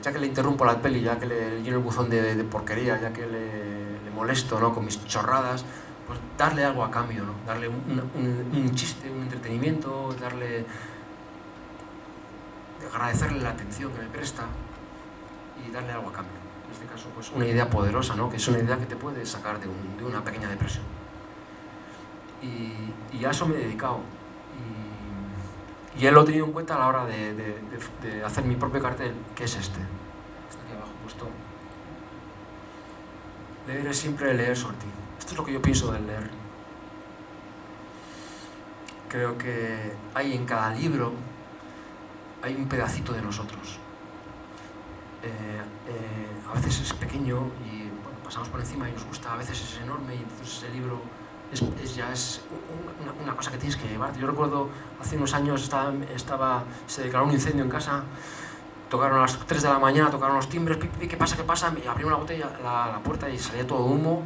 ya que le interrumpo la peli, ya que le lleno el buzón de porquería, ya que le molesto, ¿no? Con mis chorradas, pues darle algo a cambio, ¿no? Darle un chiste, un entretenimiento, agradecerle la atención que me presta y darle algo a cambio. En este caso, pues una idea poderosa, ¿no? Que es una idea que te puede sacar de una pequeña depresión. Y a eso me he dedicado. Y él lo he tenido en cuenta a la hora de hacer mi propio cartel, que es este. Está aquí abajo puesto. Leer es siempre leer sobre ti. Esto es lo que yo pienso del leer. Creo que hay en cada libro, hay un pedacito de nosotros. A veces es pequeño y bueno, pasamos por encima y nos gusta, a veces es enorme y entonces ese libro ya es una cosa que tienes que llevar. Yo recuerdo hace unos años se declaró un incendio en casa, tocaron a las 3 de la mañana, tocaron los timbres, ¿qué pasa, qué pasa? Me abrieron la botella, la puerta y salía todo humo.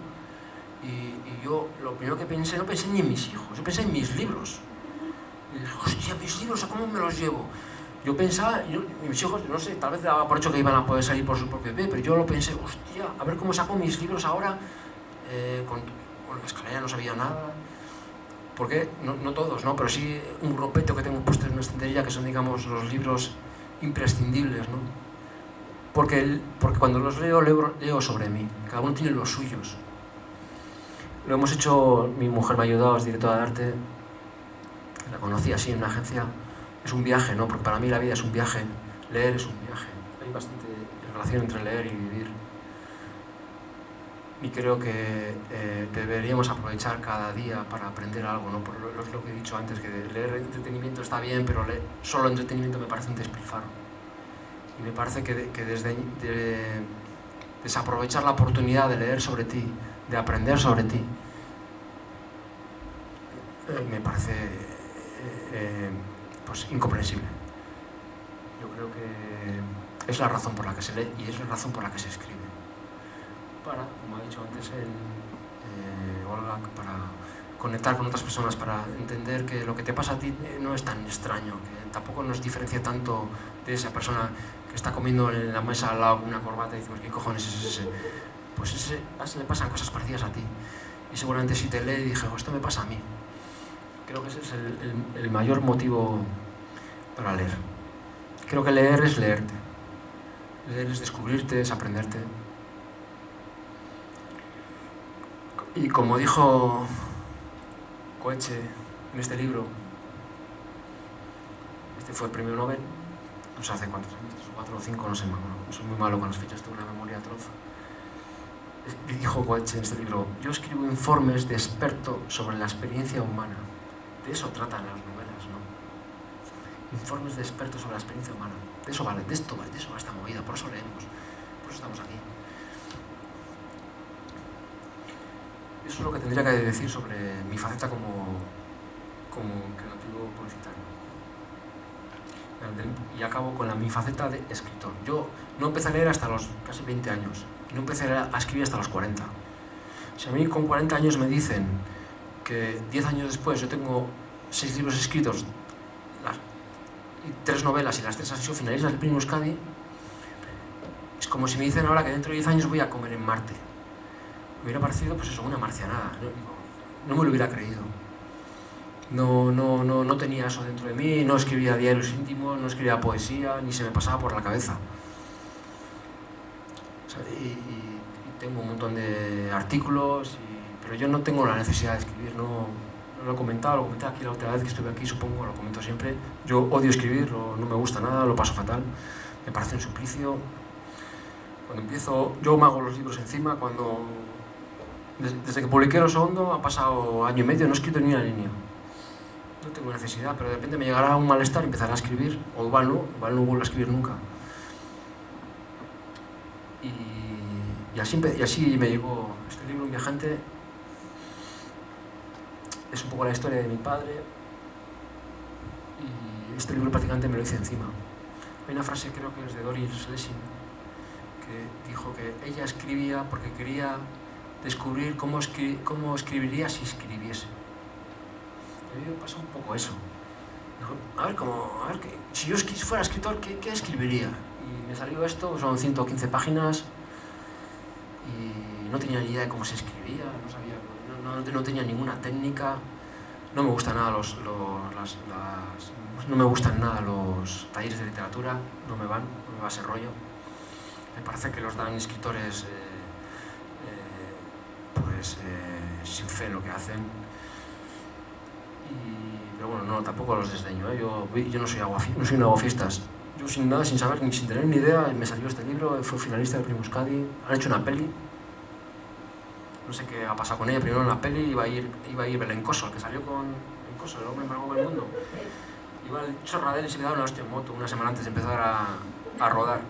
Y yo lo primero que pensé, no pensé ni en mis hijos, yo pensé en mis libros. Y dije, hostia, mis libros, ¿a cómo me los llevo? Yo pensaba, mis hijos, no sé, tal vez daba por hecho que iban a poder salir por su propio pie, pero yo lo pensé, hostia, a ver cómo saco mis libros ahora, con la escalera no sabía nada. Porque, no todos, ¿no? Pero sí un grupete que tengo puesto en una estantería que son, digamos, los libros imprescindibles, ¿no? Porque cuando los leo sobre mí, cada uno tiene los suyos. Lo hemos hecho, mi mujer me ha ayudado, es directora de arte, la conocí así en una agencia. Es un viaje, ¿no? Porque para mí la vida es un viaje, leer es un viaje. Hay bastante relación entre leer y vivir. Y creo que deberíamos aprovechar cada día para aprender algo, ¿no? Por lo que he dicho antes, que leer entretenimiento está bien, pero solo entretenimiento me parece un despilfarro. Y me parece que desaprovechar la oportunidad de leer sobre ti, de aprender sobre ti, me parece pues incomprensible. Yo creo que es la razón por la que se lee y es la razón por la que se escribe. Para, como ha dicho antes Olga, para conectar con otras personas, para entender que lo que te pasa a ti no es tan extraño, que tampoco nos diferencia tanto de esa persona que está comiendo en la mesa al lado con una corbata y dices, ¿qué cojones es ese? Pues a ese le pasan cosas parecidas a ti. Y seguramente si te lee y dije, esto me pasa a mí. Creo que ese es el mayor motivo para leer. Creo que leer es leerte. Leer es descubrirte, es aprenderte. Y como dijo Coetzee en este libro, este fue el premio Nobel, no sé hace cuántos años, 4 o 5, no sé, soy muy malo con las fechas, tengo una memoria atroz. Dijo Coetzee en este libro, yo escribo informes de experto sobre la experiencia humana. De eso tratan las novelas, ¿no? Informes de expertos sobre la experiencia humana. De eso vale, de esto va esta movida, por eso leemos, por eso estamos aquí. Eso es lo que tendría que decir sobre mi faceta como creativo publicitario. Y acabo con mi faceta de escritor. Yo no empecé a leer hasta los casi 20 años. Y no empecé a escribir hasta los 40. Si a mí con 40 años me dicen que 10 años después yo tengo 6 libros escritos, y 3 novelas y las 3 han sido finalistas del Premio Euskadi, es como si me dicen ahora que dentro de 10 años voy a comer en Marte. Me hubiera parecido, pues eso, una marcianada. No me lo hubiera creído. No tenía eso dentro de mí, no escribía diarios íntimos, no escribía poesía, ni se me pasaba por la cabeza. O sea, y tengo un montón de artículos, pero yo no tengo la necesidad de escribir, no lo he comentado, lo comenté aquí la otra vez que estuve aquí, supongo, lo comento siempre. Yo odio escribir, no me gusta nada, lo paso fatal, me parece un suplicio. Cuando empiezo, yo me hago los libros encima, desde que publiqué Lo Segundo ha pasado año y medio, no he escrito ni una línea. No tengo necesidad, pero de repente me llegará un malestar y empezaré a escribir, o igual no vuelvo a escribir nunca. Y así me llegó este libro, Un viajante. Es un poco la historia de mi padre y este libro prácticamente me lo hice encima. Hay una frase, creo que es de Doris Lessing, que dijo que ella escribía porque quería descubrir cómo escribiría si escribiese. A mí me pasó un poco eso. Si yo fuera escritor, ¿qué escribiría? Y me salió esto, son 115 páginas y no tenía ni idea de cómo se escribía, no sabía, no tenía ninguna técnica. No me gustan nada no me gustan nada los talleres de literatura, no me va ese rollo. Me parece que los dan escritores sin fe en lo que hacen. Pero bueno, tampoco los desdeño, ¿eh? Yo no soy un aguafiestas. Yo sin saber ni sin tener ni idea, me salió este libro, fue finalista del Premio Euskadi. Han hecho una peli, no sé qué ha pasado con ella. Primero en la peli iba a ir Belén Coso, el que salió con Belén Coso, el hombre más guapo del mundo. Iba el chorradel y se le daba una hostia en moto una semana antes de empezar a rodar.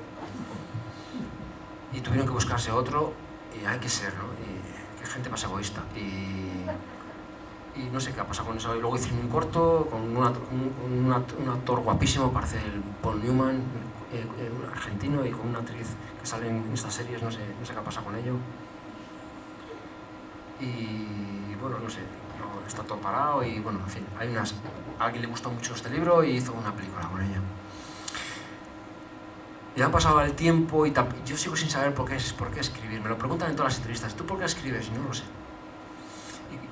Y tuvieron que buscarse otro, y hay que ser, ¿no? Y qué gente más egoísta. Y y no sé qué ha pasado con eso. Y luego hicieron un corto con un actor guapísimo, parece el Paul Newman, un argentino, y con una actriz que sale en estas series, no sé qué ha pasado con ello. Y bueno, no sé, no, está todo parado y bueno, en fin, a alguien le gustó mucho este libro y hizo una película con ella. Ya ha pasado el tiempo y yo sigo sin saber por qué escribir. Me lo preguntan en todas las entrevistas. ¿Tú por qué escribes? Y no lo sé.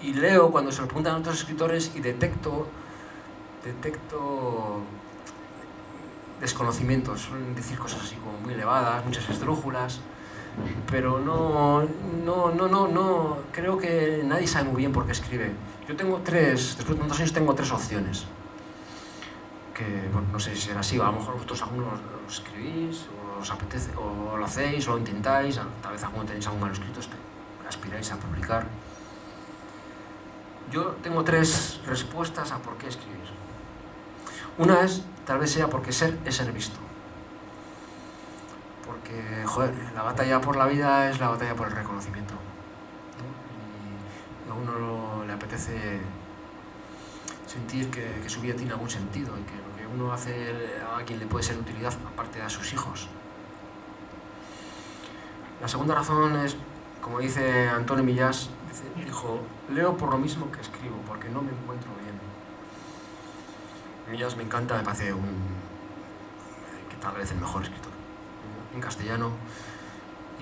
Y leo cuando se lo preguntan a otros escritores y detecto desconocimientos. Suelen decir cosas así como muy elevadas, muchas esdrújulas, pero no, creo que nadie sabe muy bien por qué escribe. Yo tengo después de tantos años tengo 3 opciones. Que, bueno, no sé si será así, o a lo mejor vosotros algunos lo escribís, o os apetece, o lo hacéis, o lo intentáis, tal vez alguno tenéis algún manuscrito que aspiráis a publicar. Yo tengo 3 respuestas a por qué escribir. Una es, tal vez sea porque ser es ser visto. Porque, joder, la batalla por la vida es la batalla por el reconocimiento, ¿no? Y a uno le apetece sentir que su vida tiene algún sentido y que lo que uno hace a quien le puede ser de utilidad, aparte de a sus hijos. La segunda razón es, como dice Antonio Millás, dijo, leo por lo mismo que escribo, porque no me encuentro bien. Millás me encanta, me parece que tal vez el mejor escritor en castellano,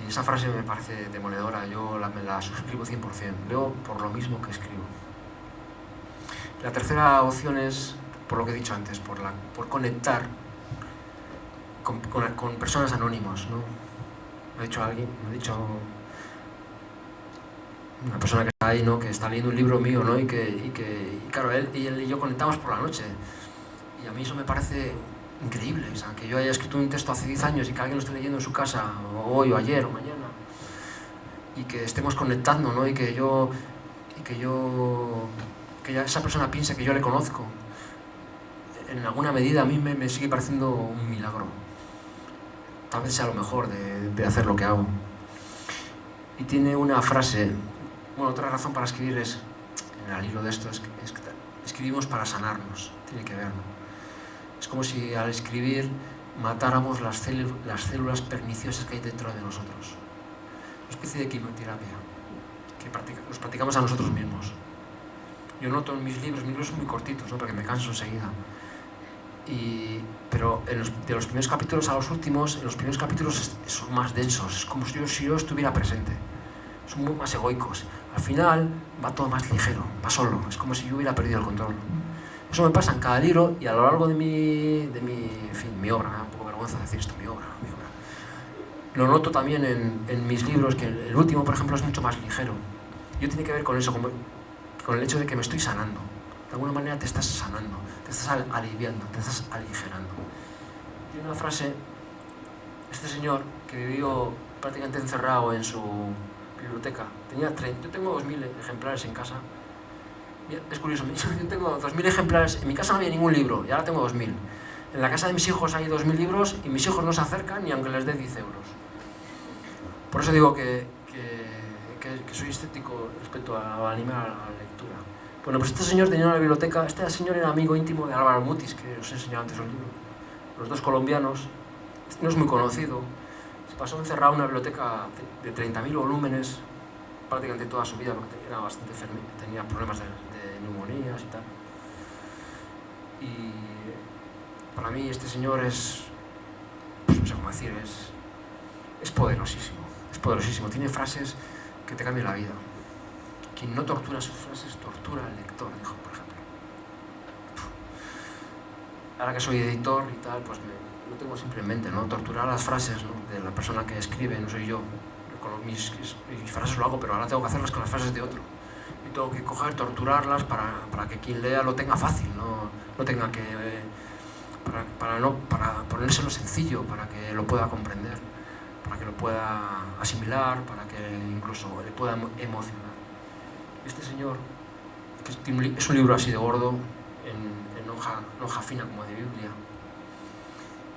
y esa frase me parece demoledora, yo me la suscribo 100%, leo por lo mismo que escribo. La tercera opción es, por lo que he dicho antes, por conectar con personas anónimas, ¿no? Me ha dicho una persona que está ahí, ¿no? Que está leyendo un libro mío, ¿no? Y claro, él y yo conectamos por la noche. Y a mí eso me parece increíble, o sea, que yo haya escrito un texto hace 10 años y que alguien lo esté leyendo en su casa, o hoy, o ayer, o mañana, y que estemos conectando, ¿no? Y que esa persona piense que yo le conozco. En alguna medida a mí me sigue pareciendo un milagro. Tal vez sea lo mejor de hacer lo que hago. Y tiene una frase, bueno, otra razón para escribir es, en el hilo de esto, es que escribimos para sanarnos, tiene que ver, ¿no? Es como si al escribir matáramos las células perniciosas que hay dentro de nosotros. Una especie de quimioterapia que nos practicamos a nosotros mismos. Yo noto en mis libros son muy cortitos, ¿no? Porque me canso enseguida. Pero de los primeros capítulos a los últimos, en los primeros capítulos son más densos, es como si yo estuviera presente. Son muy más egoicos. Al final va todo más ligero, va solo, es como si yo hubiera perdido el control. Eso me pasa en cada libro y a lo largo de mi obra, me da un poco vergüenza decir esto, mi obra. Lo noto también en mis libros, que el último, por ejemplo, es mucho más ligero. Yo tiene que ver con eso, con el hecho de que me estoy sanando. De alguna manera te estás sanando, te estás aliviando, te estás aligerando. Tiene una frase, este señor que vivió prácticamente encerrado en su biblioteca, yo tengo 2000 ejemplares en casa. Es curioso, yo tengo 2000 ejemplares, en mi casa no había ningún libro y ahora tengo 2000. En la casa de mis hijos hay 2000 libros y mis hijos no se acercan ni aunque les dé 10 euros. Por eso digo que soy escéptico respecto a animar a la lectura. Bueno, pues este señor tenía una biblioteca, este señor era amigo íntimo de Álvaro Mutis, que os he enseñado antes el libro. Los dos colombianos, no es muy conocido, se pasó encerrado en una biblioteca de 30.000 volúmenes prácticamente toda su vida, porque era bastante enfermo, tenía problemas de neumonías y tal. Y para mí este señor es, pues no sé cómo decir, es poderosísimo, tiene frases que te cambian la vida. Quien no tortura sus frases, tortura al lector, dijo, por ejemplo. Ahora que soy editor y tal, pues lo tengo simplemente, ¿no? Torturar las frases, ¿no? De la persona que escribe, no soy yo. Con mis frases lo hago, pero ahora tengo que hacerlas con las frases de otro. Y tengo que torturarlas para que quien lea lo tenga fácil, no tenga que... para ponérselo sencillo, para que lo pueda comprender, para que lo pueda asimilar, para que incluso le pueda emocionar. Este señor, que es un libro así de gordo, en hoja fina como de Biblia,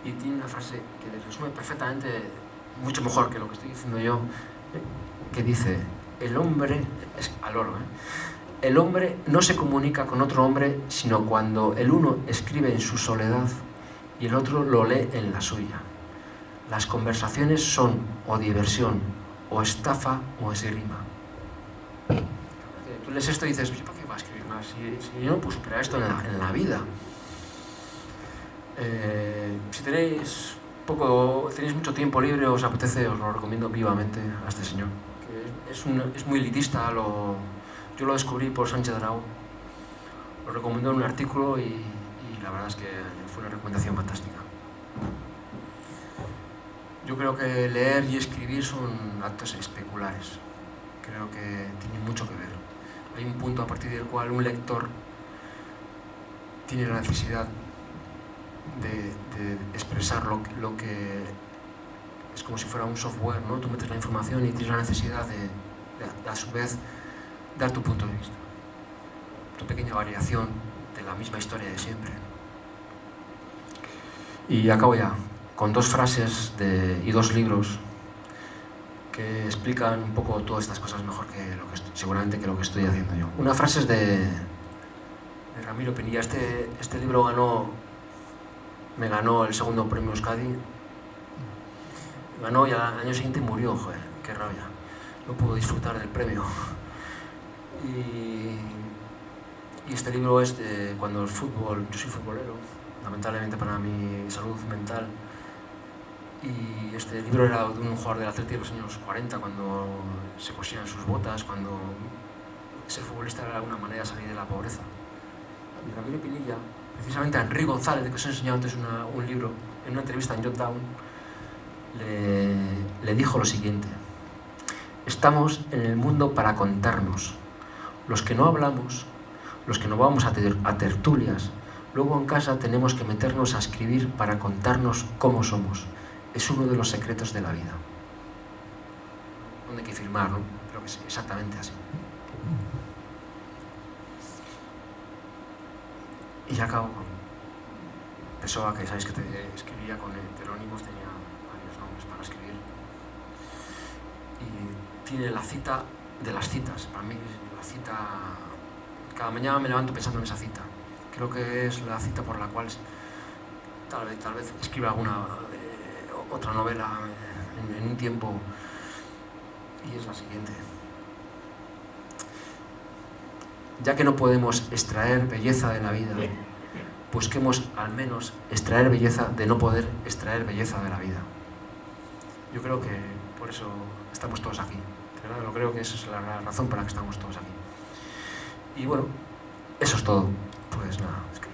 y tiene una frase que le resume perfectamente, mucho mejor que lo que estoy diciendo yo, que dice, el hombre, es al oro, el hombre no se comunica con otro hombre sino cuando el uno escribe en su soledad y el otro lo lee en la suya. Las conversaciones son o diversión, o estafa, o esgrima. Tú lees esto y dices, ¿para qué va a escribir más? Si yo no puedo superar esto en la vida. Si tenéis mucho tiempo libre, os apetece, os lo recomiendo vivamente a este señor. Que es muy elitista, yo lo descubrí por Sánchez Dragó. Lo recomendó en un artículo y la verdad es que fue una recomendación fantástica. Yo creo que leer y escribir son actos especulares. Creo que tienen mucho que ver. Hay un punto a partir del cual un lector tiene la necesidad de expresar lo que es como si fuera un software, ¿no? Tú metes la información y tienes la necesidad de a su vez dar tu punto de vista, tu pequeña variación de la misma historia de siempre. Y acabo ya con 2 frases y 2 libros que explican un poco todas estas cosas mejor que seguramente que lo que estoy haciendo yo. Una frase es de Ramiro Pinilla. Este libro me ganó el segundo premio Euskadi. Ganó y al año siguiente murió, joder, qué rabia. No pudo disfrutar del premio. Y este libro es de cuando el fútbol, yo soy futbolero, lamentablemente para mi salud mental. Y este libro era de un jugador del Atleti de los años 40, cuando se cosían sus botas, cuando ser futbolista era una manera de salir de la pobreza. Y Ramiro Pinilla, precisamente a Henry González, de que os he enseñado antes un libro, en una entrevista en Jotdown, le dijo lo siguiente: estamos en el mundo para contarnos. Los que no hablamos, los que no vamos a tertulias, luego en casa tenemos que meternos a escribir para contarnos cómo somos. Es uno de los secretos de la vida. ¿Dónde hay que firmar, no? Creo que es exactamente así. Y ya acabo con Pessoa, que sabéis que escribía con heterónimos, tenía varios nombres para escribir. Y tiene la cita de las citas. Para mí, la cita... Cada mañana me levanto pensando en esa cita. Creo que es la cita por la cual tal vez escriba otra novela en un tiempo, y es la siguiente: ya que no podemos extraer belleza de la vida, busquemos al menos extraer belleza de no poder extraer belleza de la vida. Yo creo que por eso estamos todos aquí, ¿verdad? Yo creo que esa es la razón por la que estamos todos aquí. Y bueno, eso es todo. Pues nada, es que